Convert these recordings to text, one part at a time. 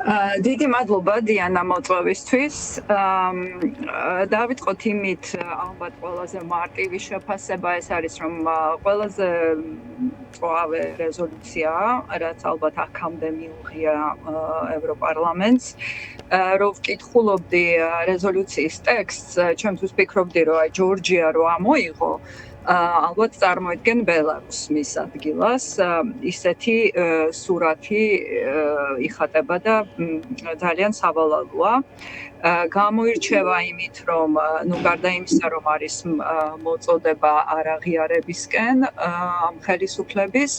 დიდი მადლობა დიანა მოწვევისთვის. დავიწყოთ იმით, ალბათ ყველაზე მარტივი შეფასება ეს არის, რომ ყველაზე მწვავე რეზოლუციაა, რაც ალბათ აქამდე მიუღია ევროპარლამენტს. რო ვკითხულობდი რეზოლუციის ტექსტს, ჩემთვის ვფიქრობდი, რომ აი ჯორჯია რო ამოიღო, ალბათ წარმოიდგენ ბელარუსს მის ადგილას, ისეთი სურათი იხატება და ძალიან სავალალოა. გამოირჩევა იმით, რომ გარდა იმისა, რომ არის მოწოდება არაღიარებისკენ ამ ხელისუფლების,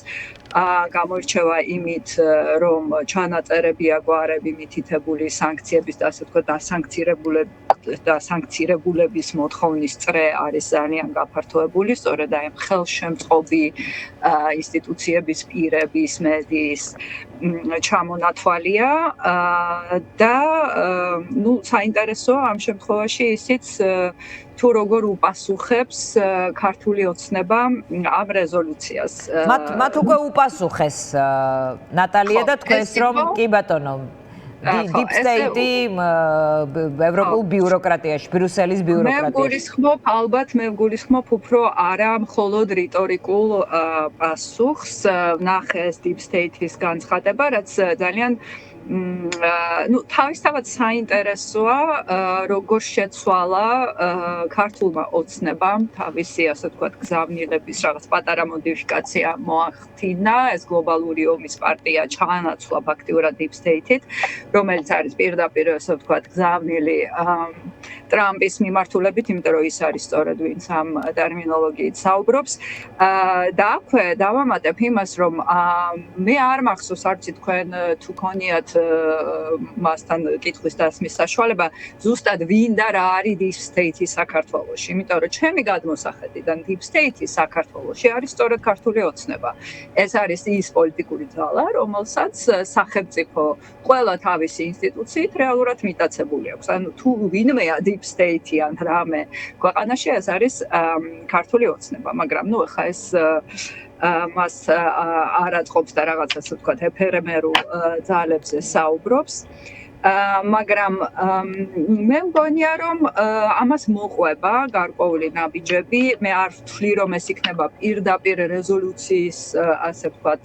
გამოირჩევა იმით, რომ ჩანაწერებია გვარები მითითებული სანქციების და ასე ვთქვათ დასანქცირებულების მოთხოვნის წრე არის ძალიან გაფართოებული, სწორედ აი ხელშემწყობი ინსტიტუციების პირების, მედიის ჩამონათვალია და საინტერესოა ამ შემთხვევაში ისიც თუ როგორ უპასუხებს ქართული ოცნება ამ რეზოლუციას. მათ უკვე უპასუხეს ნატალია და თქვენს რომ კი ბატონო deep state-ი ევროპულ ბიუროკრატიაში, ბრიუსელის ბიუროკრატიაში. მე ვგულისხმობ უფრო არა მხოლოდ რიტორიკულ პასუხს, ნახეს deep state-ის განცხადება, რაც ძალიან თავისთავად საინტერესოა, როგორ შეცვალა ქართულმა ოცნებამ თავისი, ასე ვთქვათ, გზავნილების რაღაც პატარა მოდიფიკაცია მოახდინა, ეს გლობალური ომის პარტია ჩაანაცვლა ფაქტიურად deep state-ით, რომელიც არის პირდაპირ, ასე ვთქვათ, გზავნილი ტრამპის მიმართულებით, იმიტომ რომ ის არის სწორედ ვინც ამ ტერმინოლოგიით საუბრობს. და აქვე დავამატებ იმას, რომ მე არ მახსოვს, არ ვიცი თქვენ თუ გქონიათ მასთან კითხვის დასმის საშუალება, ზუსტად ვინ და რა არის deep state-ი საქართველოში, იმიტომ რომ ჩემი გადმოსახედიდან deep state-ი საქართველოში არის სწორედ ქართული ოცნება. ეს არის ის პოლიტიკური ძალა, რომელსაც სახელმწიფო ყველა თავისი ინსტიტუციით რეალურად მიტაცებული აქვს. ანუ თუ ვინმეა deep state-ი ან რამე ქვეყანაში, ეს არის ქართული ოცნება, მაგრამ ახლა ეს მას არ აწყობს და რაღაცა ასე ვთქვათ ეფემერულ ძალებზე საუბრობს. მაგრამ მე მგონია, რომ ამას მოყვება გარკვეული ნაბიჯები. მე არ ვთვლი, რომ ეს იქნება პირდაპირ რეზოლუციის, ასე ვთქვათ,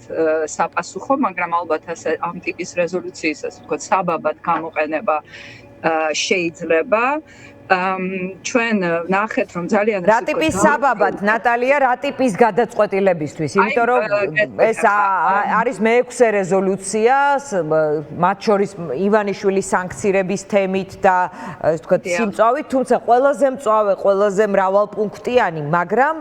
საპასუხო, მაგრამ ალბათ ამ ტიპის რეზოლუციის, ასე ვთქვათ, საბაბად გამოყენება შეიძლება. ჩვენ ნახეთ, რომ ძალიან რა ტიპის საბაბად, ნატალია, რა ტიპის გადაწყვეტილებისთვის, იმიტომ რომ ეს არის მე-6 რეზოლუცია, მათ შორის ივანიშვილის სანქციების თემით და ასე ვთქვათ, სიმწვავით, თუმცა ყველაზე მწვავე, ყველაზე მრავალპუნქტიანი, მაგრამ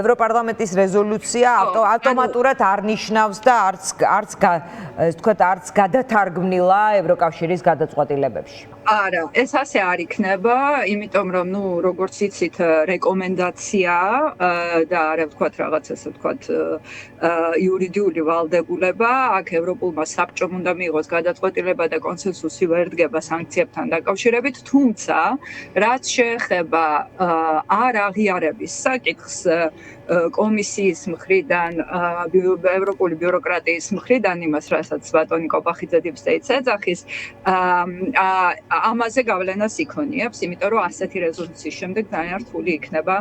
ევროპარლამენტის რეზოლუცია ავტომატურად არ ნიშნავს და არც გადათარგმნილა ევროკავშირის გადაწყვეტილებებში. არა, ეს ასე არ იქნება, იმიტომ რომ, როგორც იცით, რეკომენდაციაა და არა ვთქვათ რაღაც, ასე ვთქვათ, იურიდიული ვალდებულება, აქ ევროპულმა საბჭომ უნდა მიიღოს გადაწყვეტილება და კონსენსუსი ვერ დგება სანქციებთან დაკავშირებით, თუმცა, რაც შეეხება არ აღიარების საკითხს კომისიის მხრიდან, ევროპული ბიუროკრატიის მხრიდან, იმას, რასაც ბატონი კობახიძე deep state-ს ეძახის, ამაზე გავლენას იქონიებს, იმიტომ რომ ასეთი რეზოლუციის შემდეგ ძალიან რთული იქნება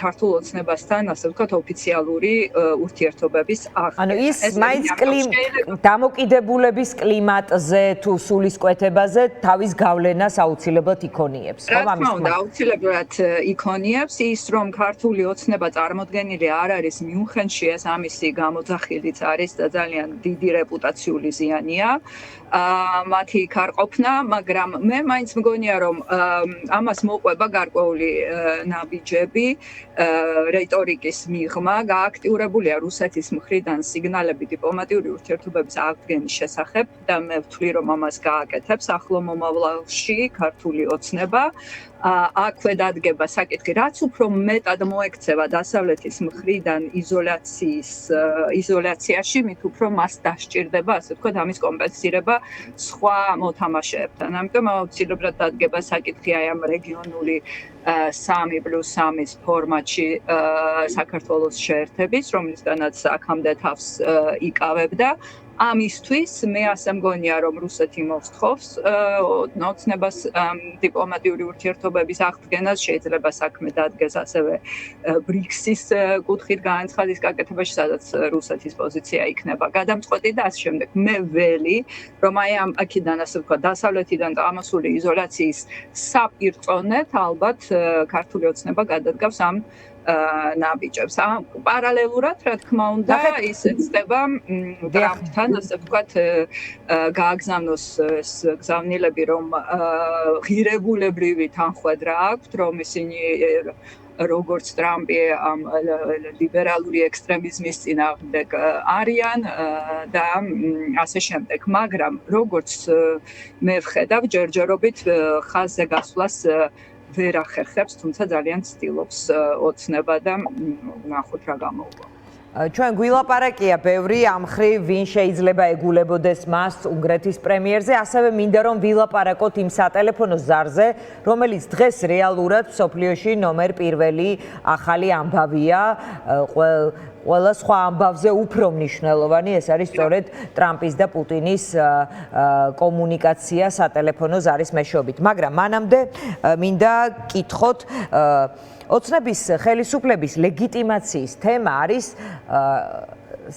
ქართულ ოცნებასთან, ასე ვთქვათ, ოფიციალური ურთიერთობების აღება. ანუ ის მაინც დამოკიდებულების კლიმატზე თუ სულისკვეთებაზე თავის გავლენას აუცილებლად იქონიებს, ხო, ამის თქმა უნდა, აუცილებლად იქონიებს ის, რომ ქართული ოცნება წარმოდგენილი არ არის მიუნხენში, ეს ამისი გამოძახილიც არის და ძალიან დიდი რეპუტაციული ზიანია. მათი ქარყოფნა, მაგრამ მე მაინც მგონია, რომ ამას მოყვება გარკვეული ნაბიჯები, რიტორიკის მიღმა, გააქტიურებულია რუსეთის მხრიდან სიგნალები დიპლომატიური ურთიერთობების აღდგენის შესახებ და მე ვთვლი, რომ ამას გააკეთებს ახლო მომავალში ქართული ოცნება. აქვე დადგება საკითხი, რაც უფრო მეტად მოექცევა დასავლეთის მხრიდან იზოლაციაში, მით უფრო მას დასჭირდება, ასე ვთქვათ, ამის კომპენსირება სხვა მოთამაშეებთან. ამიტომ აუცილებლად დადგება საკითხი აი ამ რეგიონული 3+3-ის ფორმატში საქართველოს შეერთების, რომლისგანაც აქამდე თავს იკავებდა. ამისთვის მე ასე მგონია რომ რუსეთი მოსთხოვს ოცნებას დიპლომატიური ურთიერთობების აღდგენას შეიძლება საქმე დადგეს ასევე ბრიქსის კუთხით განაცხადის გაკეთებაში სადაც რუსეთის პოზიცია იქნება გადამწყვეტი და ასე შემდეგ მე ველი რომ აი ამ აქედან ასე ვთქვა დასავლეთიდან წამოსული იზოლაციის საპირწონეთ ალბათ ქართული ოცნება გადადგავს ამ ნაბიჯებს. პარალელურად, რა თქმა უნდა, ის ეცდება ტრამპთან, ასე ვთქვათ, გააგზავნოს ეს გზავნილები, რომ ღირებულებრივი თანხმედრა აქვთ, რომ ისინი როგორც ტრამპი ამ ლიბერალური ექსტრემიზმის წინააღმდეგ არიან და ასე შემდეგ. მაგრამ როგორც მე ვხედავ, ჯერჯერობით ხაზზე გასვლას ვერ ახერხებს, თუმცა ძალიან ცდილობს ოცნება და ნახოთ რა გამოუვა. ჩვენ გვილაპარაკია ბევრი ამ ხრივ ვინ შეიძლება ეგულებოდეს მას უნგრეთის პრემიერზე, ასევე მინდა რომ ვილაპარაკოთ იმ სატელეფონო ზარზე, რომელიც დღეს რეალურად მსოფლიოში ნომერ პირველი ახალი ამბავია, ყველა სხვა ამბავზე უფრო მნიშვნელოვანი ეს არის სწორედ ტრამპის და პუტინის კომუნიკაცია სატელეფონო ზარის მეშვეობით. მაგრამ მანამდე მინდა კითხოთ ოცნების ხელისუფლების ლეგიტიმაციის თემა არის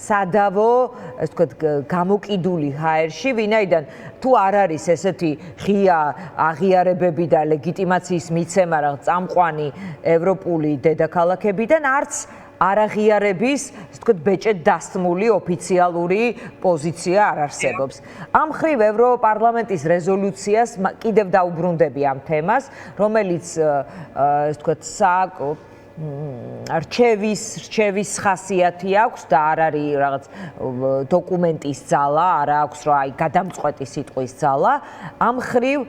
სადავო, ასე ვთქვათ, გამოკიდული ჰაერში, ვინაიდან თუ არ არის ესეთი ღია აღიარებები და ლეგიტიმაციის მიცემა რაღაც წამყვანი ევროპული დედაქალაქებიდან, არც არაღიარების, ასე ვთქვათ, ბეჭედ დასმული ოფიციალური პოზიცია არ არსებობს. ამ ხრივ ევროპარლამენტის რეზოლუციას კიდევ დაუბრუნდები ამ თემას, რომელიც, ასე ვთქვათ, რჩევის ხასიათი აქვს და არ არის რაღაც დოკუმენტის ძალა, არ აქვს რა აი გადამწყვეტი სიტყვის ძალა. ამ ხრივ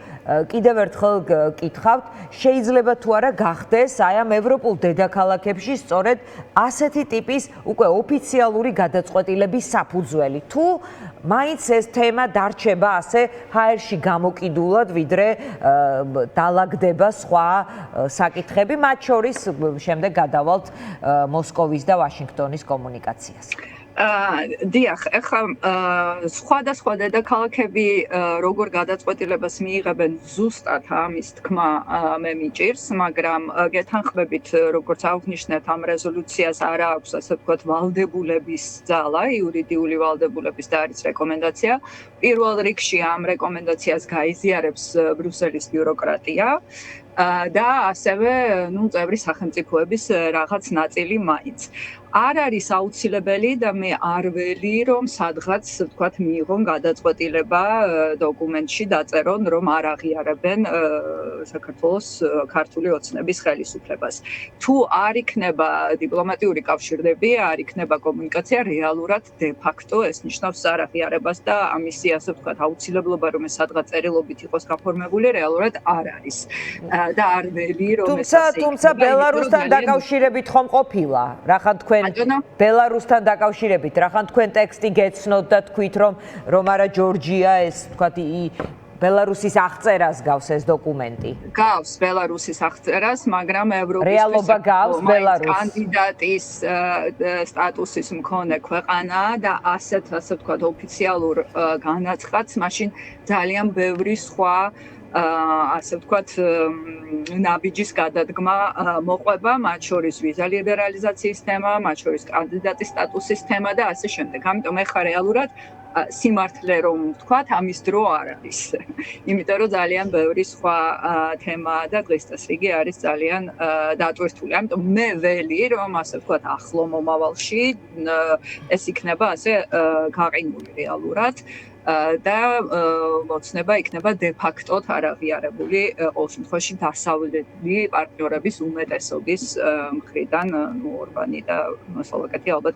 კიდევ ერთხელ გკითხავთ, შეიძლება თუ არა გახდეს აი ამ ევროპულ დედაქალაქებში სწორედ ასეთი ტიპის უკვე ოფიციალური გადაწყვეტილების საფუძველი. თუ მაინც ეს თემა დარჩება ასე ჰაერში გამოკიდულად, ვიდრე დაალაგდება სხვა საკითხები, მათ შორის შემდეგ გადავალთ მოსკოვის და ვაშინგტონის კომუნიკაციას. დიახ, ეხლა სხვადასხვა დედაქალაქები როგორ გადაწყვეტილებას მიიღებენ ზუსტად ამის თქმა მე მიჭირს, მაგრამ გეთანხმებით, როგორც აღნიშნეთ, ამ რეზოლუციას არ აქვს, ასე ვთქვათ, ვალდებულების ძალა, იურიდიული ვალდებულების და არის რეკომენდაცია. პირველ რიგში ამ რეკომენდაციას გაიზიარებს ბრიუსელის ბიუროკრატია. და ასევე, წევრი სახელმწიფოების რაღაც ნაწილი მაინც. არ არის აუცილებელი და მე არ ველი, რომ სადღაც, ვთქვათ, მიიღონ გადაწყვეტილება დოკუმენტში დაწერონ, რომ არ აღიარებენ საქართველოს ქართული ოცნების ხელისუფლებას. თუ არ იქნება დიპლომატიური კავშირები, არ იქნება კომუნიკაცია, რეალურად de facto ეს ნიშნავს არაღიარებას და ამისი, ასე ვთქვათ, აუცილებლობა, რომ ეს სადღაც წერილობით იყოს გაფორმებული, რეალურად არ არის. და არ ველი, რომ ეს ასე. თუმცა ბელარუსთან დაკავშირებით ხომ ყოფილა? რახან თქვენ ბელარუსთან დაკავშირებით, რახან თქვენ ტექსტი გეცნოთ და თქვით, რომ არა ჯორჯია ეს, ვთქვათ, ბელარუსის აღწერას გავს ეს დოკუმენტი. გავს ბელარუსის აღწერას, მაგრამ ევროპის რეალობა გავს ბელარუსს. კანდიდატის სტატუსის მქონე ქვეყანა და ასე ვთქვათ, ოფიციალურ განაცხადს, მაშინ ძალიან ბევრი სხვა ასე ვთქვათ, ნაბიჯის გადადგმა მოყვება, მათ შორის ვიზა ლიბერალიზაციის თემა, მათ შორის კანდიდატის სტატუსის თემა და ასე შემდეგ. ამიტომ ეხლა რეალურად სიმართლე რომ ვთქვათ, ამის დრო არ არის. იმიტომ რომ ძალიან ბევრი სხვა თემაა და დღეს წესრიგი არის ძალიან დატვირთული. ამიტომ მე ველი, რომ ასე ვთქვათ, ახლო მომავალში ეს იქნება ასე გაყინული რეალურად. და ოცნება იქნება de facto არაღიარებული ყოველ შემთხვევაში დასავლელი პარტნიორების უმეტესობის მხრიდან ორბანი და სლოვაკეთი ალბათ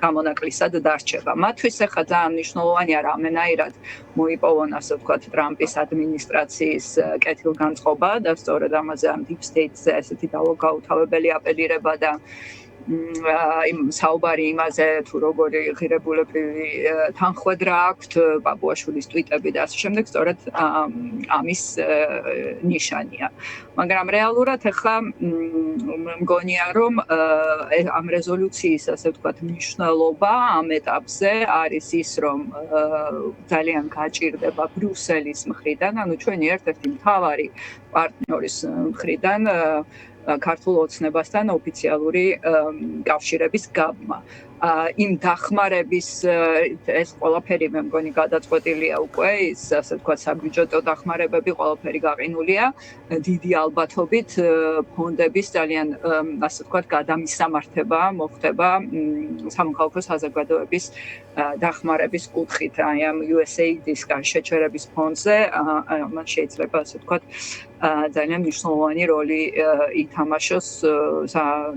გამონაკლისად დარჩება. მათთვის ახლა ძალიან მნიშვნელოვანია რამენაირად მოიპოვონ ასე ვთქვათ ტრამპის ადმინისტრაციის კეთილგანწყობა და სწორედ ამაზე ამ deep state-ზე ესეთი დაუთავებელი აპელირება და იმ საუბარი იმაზე თუ როგორი ღირებულებრივი თანხwebdriver აქვთ ბაბუაშვილის ტვიტები და ასე შემდეგ, სწორედ ამის ნიშანია. მაგრამ რეალურად ახლა მგონია რომ ამ რეზოლუციის ასე ვთქვათ მნიშვნელობა ამ ეტაპზე არის ის რომ ძალიან გაჭირდება ბრიუსელის მხრიდან, ანუ ჩვენი ერთ-ერთი მთავარი პარტნიორის მხრიდან ქართულ ოცნებასთან ოფიციალური კავშირების გაბმა. იმ დახმარების ეს ყველაფერი მე მგონი გადაწყვეტილია უკვე ის ასე ვთქვათ საბიუჯეტო დახმარებები ყველაფერი გაყინულია დიდი ალბათობით ფონდების ძალიან ასე ვთქვათ გადამისამართება მოხდება სამოქალაქო საზოგადოების დახმარების კუთხით აი ამ USAID-ის შეჩერების ფონდზე მან შეიძლება ასე ვთქვათ ძალიან მნიშვნელოვანი როლი ითამაშოს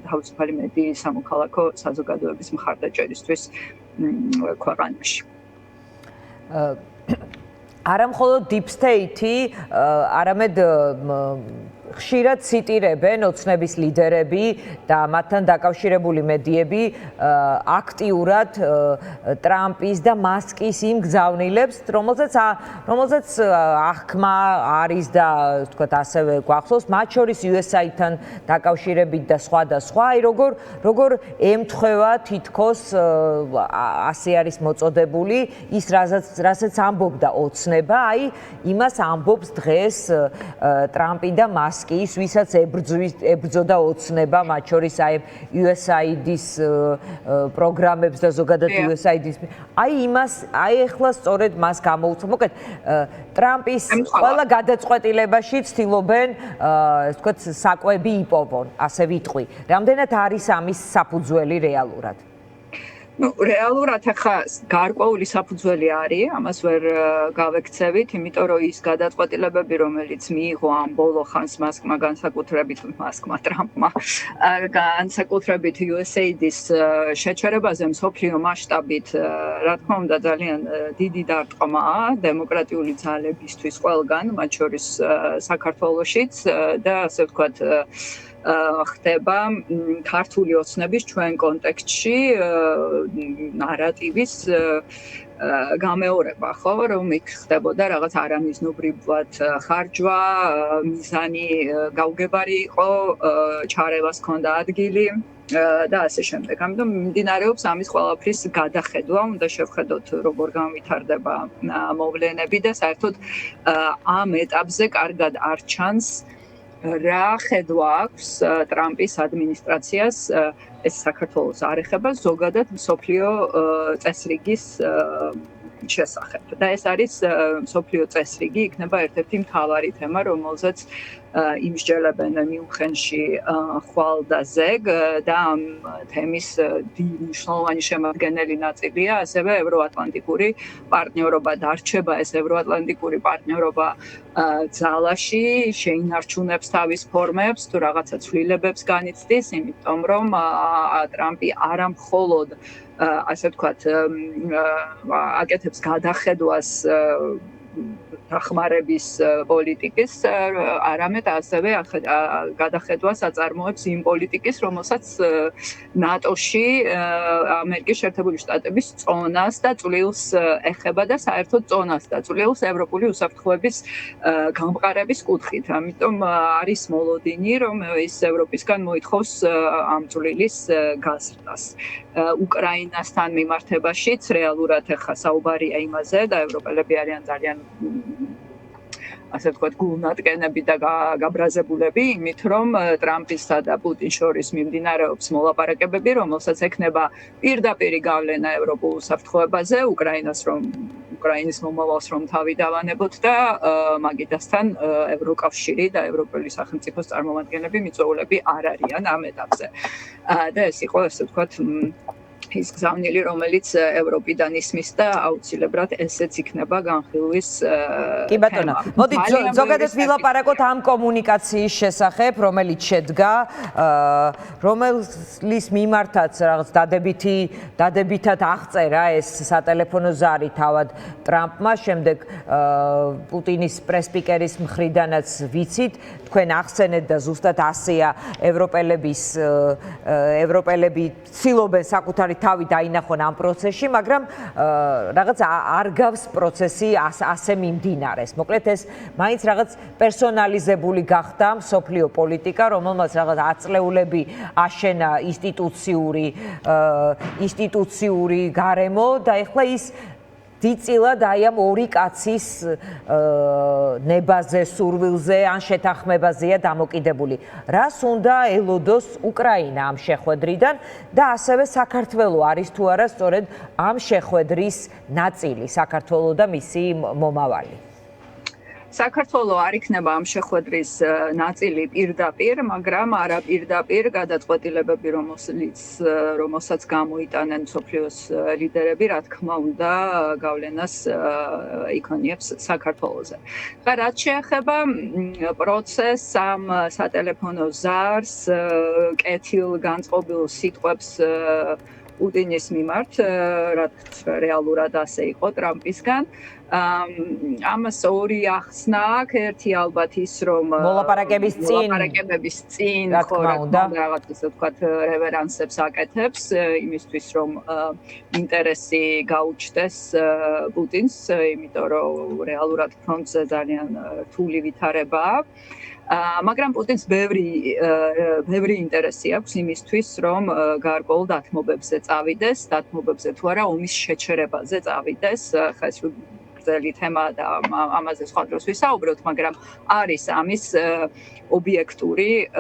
თავისუფალი მედიის სამოქალაქო საზოგადოების მხარდაჭერისთვის ქვეყანაში. არა მხოლოდ Deep State-ი, არამედ ხშირად ციტირებენ ოცნების ლიდერები და მათთან დაკავშირებული მედიები აქტიურად ტრამპის და მასკის იმ გზავნილებს, რომელზეც აღქმა არის და ვთქვათ ასევე გვახსოვს, მათ შორის USAID-თან დაკავშირებით და სხვა და სხვა, აი როგორ ემთხვევა თითქოს ასე არის მოწოდებული ის რასაც ამბობდა ოცნება, აი იმას ამბობს დღეს ტრამპი და მასკი ის ვისაც ებრძოდა ოცნება მათ შორის აი USAID-ის პროგრამებს და ზოგადად USAID-ის აი ეხლა სწორედ მას გამოუცხო მოკლედ ტრამპის ყველა გადაწყვეტილებაში ცდილობენ ასე ვთქვათ საკვები იპოვონ ასე ვიტყვი რამდენად არის ამის საფუძველი რეალურად რეალურად ახლა გარკვეული საფუძველი არის, ამას ვერ გავექცევით, იმიტომ რომ ის გადაწყვეტილებები, რომელიც მიიღო ამ ბოლო ხანს მასკმა ტრამპმა, განსაკუთრებით USAID-ის შეჩერებაზე მსოფლიო მასშტაბით, რა თქმა უნდა, ძალიან დიდი დარტყმაა დემოკრატიული ძალებისთვის ყველგან, მათ შორის საქართველოშიც და ასე ვთქვათ ხდება ქართული ოცნების ჩვენ კონტექსტში ნარატივის გამეორება, ხო, რომ იქ ხდებოდა რაღაც არამიზნობრივად ხარჯვა, მიზანი გაუგებარი იყო, ჩარევას ჰქონდა ადგილი და ასე შემდეგ. ამიტომ მიმდინარეობს ამის ყველაფრის გადახედვა, უნდა შევხედოთ როგორ განვითარდება მოვლენები და საერთოდ ამ ეტაპზე კარგად არ ჩანს რა ხედვა აქვს ტრამპის ადმინისტრაციას ეს საქართველოს არ ეხება ზოგადად მსოფლიო წესრიგის შესახებ. და ეს არის მსოფლიო წესრიგი, იქნება ერთ-ერთი მთავარი თემა, რომელზეც იმსჯელებენ მიუნხენში ხვალ და ზეგ და ამ თემის მნიშვნელოვანი შემადგენელი ნაწილია ასევე ევროატლანტიკური პარტნიორობა. დარჩება ეს ევროატლანტიკური პარტნიორობა ძალაში, შეინარჩუნებს თავის ფორმებს, თუ რაღაცა ცვლილებებს განიცდის, იმიტომ რომ ტრამპი არა მხოლოდ ასე ვთქვათ აკეთებს გადახედვას დახმარების პოლიტიკის, არამედ ასევე გადახედვას აწარმოებს იმ პოლიტიკის, რომელსაც ნატოში ამერიკის შეერთებული შტატების წონას და წვლილს ეხება და საერთოდ წონას და წვლილს ევროპული უსაფრთხოების გამყარების კუთხით. ამიტომ არის მოლოდინი, რომ ის ევროპისგან მოითხოვს ამ წვლილის გაზრდას. უკრაინასთან მიმართებაშიც რეალურად ახლა საუბარია იმაზე და ევროპელები არიან ძალიან ასე ვთქვათ, გულნატკენები და გაბრაზებულები იმით, რომ ტრამპისა და პუტინის შორის მიმდინარეობს მოლაპარაკებები, რომელსაც ექნება პირდაპირი გავლენა ევროპულ უსაფრთხოებაზე, უკრაინის მომავალს რომ თავი დავანებოთ და მაგიდასთან ევროკავშირი და ევროპელი სახელმწიფოს წარმომადგენლები მიწვეულები არ არიან ამ ეტაპზე. და ეს იყო, ასე ვთქვათ, ის გზავნილი, რომელიც ევროპიდან ისმის და აუცილებლად ესეც იქნება განხილვის კი ბატონო, მოდით ზოგადად ვილაპარაკოთ ამ კომუნიკაციის შესახებ, რომელიც შედგა, რომელის მიმართაც რაღაც დადებითად აღწერა ეს სატელეფონო ზარი თავად ტრამპმა, შემდეგ პუტინის პრესპიკერის მხრიდანაც ვიცით, თქვენ ახსენეთ და ზუსტად ასეა ევროპელები ცდილობენ საკუთარი თავი დაინახონ ამ პროცესში, მაგრამ რაღაც არ გავს პროცესი ასე მიმდინარეს. მოკლედ ეს მაინც რაღაც პერსონალიზებული გახდა მსოფლიო პოლიტიკა, რომელმაც რაღაც აწლეულები აშენა ინსტიტუციური გარემო და ეხლა ის დიწილად აი ამ ორი კაცის ნებაზე, სურვილზე ან შეთანხმებაზეა დამოკიდებული. რას უნდა ელოდოს უკრაინა ამ შეხვედრიდან და ასევე საქართველო არის თუ არა სწორედ ამ შეხვედრის ნაწილი, საქართველო და მისი მომავალი. საქართველო არ იქნება ამ შეხვედრის ნაწილი პირდაპირ, მაგრამ არა პირდაპირ გადაწყვეტილებები, რომელსაც გამოიტანენ მსოფლიოს ლიდერები, რა თქმა უნდა, გავლენას იქონიებს საქართველოზე. და რაც შეეხება პროცესს, ამ სატელეფონო ზარს, კეთილგანწყობილ სიტყვებს პუტინის მიმართ, რაც რეალურად ასე იყო ტრამპისგან. ამას ორი ახსნა აქვს, ერთი ალბათ ის, რომ მოლაპარაკებების წინ რაღაც ისე ვთქვათ რევერანსებს აკეთებს იმისთვის, რომ ინტერესი გაუჩნდეს პუტინს, იმიტომ რომ რეალურად ფრონტზე ძალიან რთული ვითარებაა. მაგრამ პუტინს ბევრი ინტერესი აქვს იმისთვის, რომ გარკვეულ დათმობებზე წავიდეს, დათმობებზე თუ არა ომის შეჩერებაზე წავიდეს, ხა ეს გრძელი თემა და ამაზე სხვა დროს ვისაუბროთ, მაგრამ არის ამის ობიექტური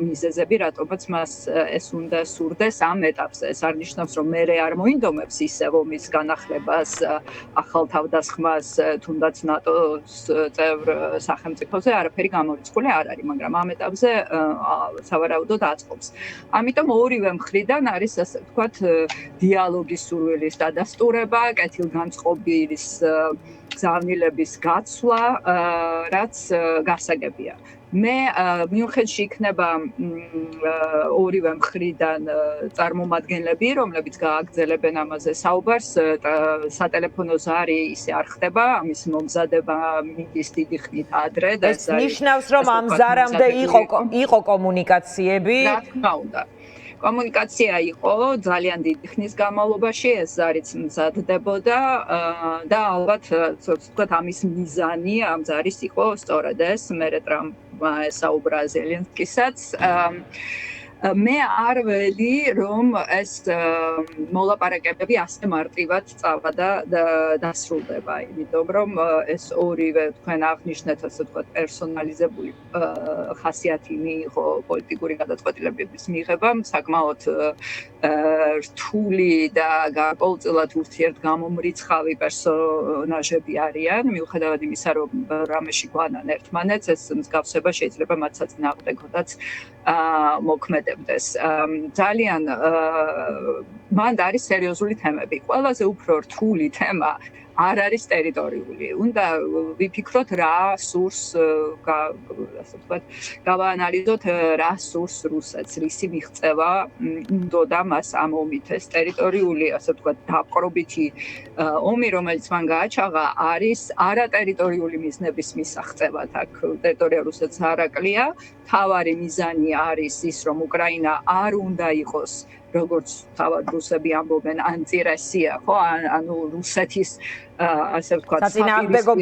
მიზეზები, რატომაც მას ეს უნდა სურდეს ამ ეტაპზე. ეს არ ნიშნავს, რომ მერე არ მოინდომებს ისევ ომის განახლებას, ახალ თავდასხმას, თუნდაც ნატოს წევრ სახელმწიფოზე, არაფერი გამორიცხული არ არის, მაგრამ ამ ეტაპზე სავარაუდოდ აწყობს. ამიტომ ორივე მხრიდან არის, ასე ვთქვათ, დიალოგის სურვილის დადასტურება, კეთილგანწყობის გზავნილების გაცვლა, რაც გასაგებია. მე მიუნხენში იქნება ორივე მხრიდან წარმომადგენლები, რომლებიც გააგრძელებენ ამაზე საუბარს. სატელეფონო ზარი ისე არ ხდება, ამის მომზადება მიდის დიდი ხნით ადრე და ეს ნიშნავს, რომ ამ ზარამდე იყო კომუნიკაციები. რა თქმა უნდა. კომუნიკაცია იყო ძალიან დიდი ხნის განმავლობაში, ეს ზარიც მზადდებოდა და ალბათ ვთქვათ ამის მიზანი ამ ზარის იყო სწორედ ეს, მერე ტრამპმა ესაუბრა ზელენსკისაც. მე არ ველი, რომ ეს მოლაპარაკებები ასე მარტივად წავა და დასრულდება, იმიტომ რომ ეს ორივე თქვენ აღნიშნეთ, ასე ვთქვათ, პერსონალიზებული ხასიათი მიიღო პოლიტიკური გადაწყვეტილებების მიღებამ, საკმაოდ რთული და გარკვეულწილად ურთიერთგამომრიცხავი პერსონაჟები არიან, მიუხედავად იმისა, რომ რამეში გვანან ერთმანეთს, ეს მსგავსება შეიძლება მათ საწინააღმდეგოდაც მოქმედებდეს. ძალიან მანდ არის სერიოზული თემები. ყველაზე უფრო რთული თემა არ არის ტერიტორიული. უნდა ვიფიქროთ რა სურს, ასე ვთქვათ, გავაანალიზოთ რა სურს რუსეთს, რისი მიღწევა უნდოდა მას ამ ომით. ეს ტერიტორიული, ასე ვთქვათ, დაპყრობითი ომი, რომელიც მან გააჩაღა, არის არატერიტორიული მიზნების მისაღწევად. აქ ტერიტორია რუსეთს არ აკლია. თავარი მიზანი არის ის, რომ უკრაინა არ უნდა იყოს როგორც თავად რუსები ამბობენ, ანტირესია, ხო? ანუ რუსეთის ასე ვთქვათ, საწინააღმდეგო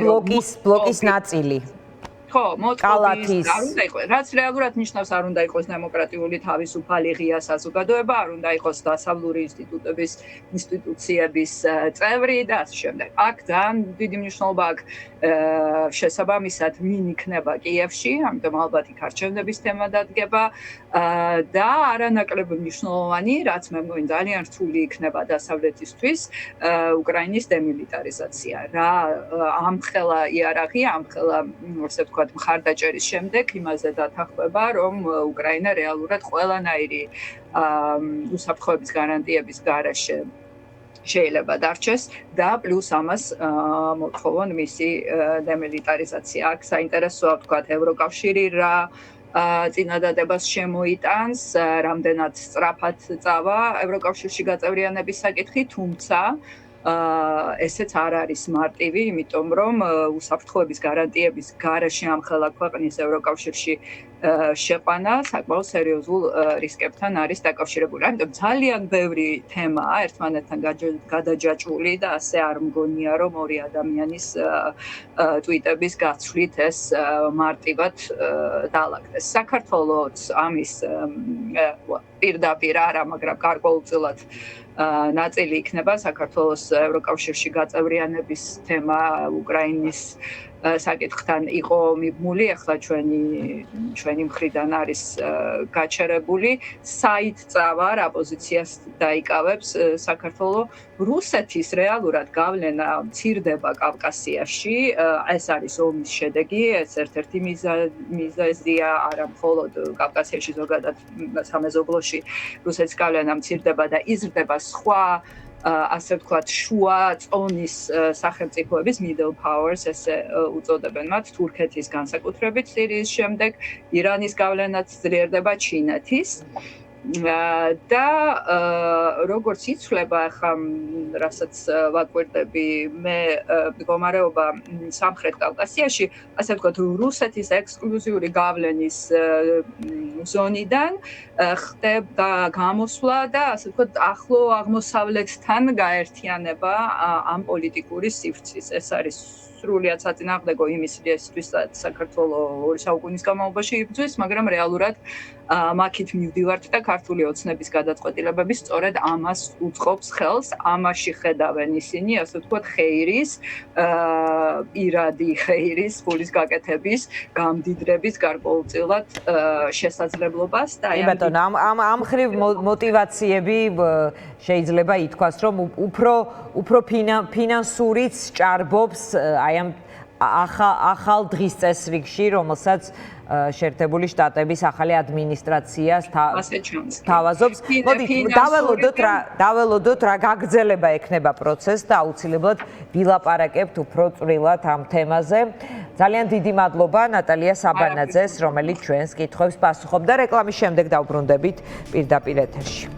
ბლოკის ნაწილი. ხო, მოსკოვის არ უნდა იყოს, რაც რეალურად ნიშნავს არ უნდა იყოს დემოკრატიული თავისუფალი ღია საზოგადოება, არ უნდა იყოს დასავლური ინსტიტუციების წევრი და ასე შემდეგ. აქ ძალიან დიდი მნიშვნელობა აქვს შესაბამისად ვინ იქნება კიევში, ამიტომ ალბათ იქ არჩევნების თემა დადგება და არანაკლებ მნიშვნელოვანი, რაც მე მგონი ძალიან რთული იქნება დასავლეთისთვის, უკრაინის დემილიტარიზაცია. რა ამხელა იარაღი, ამხელა ასე ვთქვათ ვთქვათ, მხარდაჭერის შემდეგ იმაზე დათანხმება, რომ უკრაინა რეალურად ყველანაირი უსაფრთხოების გარანტიების გარეშე შეიძლება დარჩეს და პლუს ამას მოთხოვონ მისი დემილიტარიზაცია. აქ საინტერესოა ვთქვათ, ევროკავშირი რა წინადადებას შემოიტანს, რამდენად სწრაფად წავა ევროკავშირში გაწევრიანების საკითხი, თუმცა ესეც არ არის მარტივი, იმიტომ რომ უსაფრთხოების გარანტიების გარეშე ამხელა ქვეყნის ევროკავშირში შეყვანა საკმაოდ სერიოზულ რისკებთან არის დაკავშირებული. ამიტომ ძალიან ბევრი თემაა ერთმანეთთან გადაჯაჭვული და ასე არ მგონია, რომ ორი ადამიანის ტვიტების გაცვლით ეს მარტივად დაალაგდეს. საქართველოს ამის პირდაპირ არა, მაგრამ გარკვეულწილად ნაწილი იქნება საქართველოს ევროკავშირში გაწევრიანების თემა უკრაინის საკითხთან იყო მიბმული, ახლა ჩვენი მხრიდან არის გაჩერებული. საით წავა, რა პოზიციას დაიკავებს საქართველოს? რუსეთის რეალურად გავლენა მცირდება კავკასიაში, ეს არის ომის შედეგი, ეს ერთ-ერთი მიზეზია, არა მხოლოდ კავკასიაში, ზოგადად სამეზობლოში რუსეთის გავლენა მცირდება და იზრდება სხვა ასე ვთქვათ, შუა წონის სახელმწიფოების middle powers, ესე უწოდებენ მათ, თურქეთის განსაკუთრებით სირიის შემდეგ, ირანის გავლენაც ძლიერდება, ჩინეთის. და როგორც იცვლება ახლა რასაც ვაკვირდები მე მდგომარეობა სამხრეთ კავკასიაში, ასე ვთქვათ, რუსეთის ექსკლუზიური გავლენის ზონიდან ხდება გამოსვლა და ასე ვთქვათ, ახლო აღმოსავლეთთან გაერთიანება ამ პოლიტიკური სივრცის. ეს არის სრულიად საწინააღმდეგო იმისთვის, საქართველოს 2 საუკუნის განმავლობაში იბრძვის, მაგრამ რეალურად მაქით მივდივართ და ქართული ოცნების გადაწყვეტილებები სწორედ ამას უწყობს ხელს, ამაში ხედავენ ისინი, ასე ვთქვათ, ხეირის, პირადი ხეირის, ფულის გაკეთების, გამდიდრების გარკვეულწილად შესაძლებლობას და აი ბატონო, ამ მხრივ мотиваციები შეიძლება ითქვას, რომ უფრო ფინანსურიც ჭარბობს აი ამ ახალ დღის წესრიგში, რომელსაც შეერთებული შტატების ახალი ადმინისტრაცია თავაზობს. მოდით დაველოდოთ რა გაგრძელება ექნება პროცესს და აუცილებლად ვილაპარაკებთ უფრო წვრილად ამ თემაზე. ძალიან დიდი მადლობა ნატალია საბანაძეს, რომელიც ჩვენს კითხვებს პასუხობდა. რეკლამის შემდეგ დავბრუნდებით პირდაპირ ეთერში.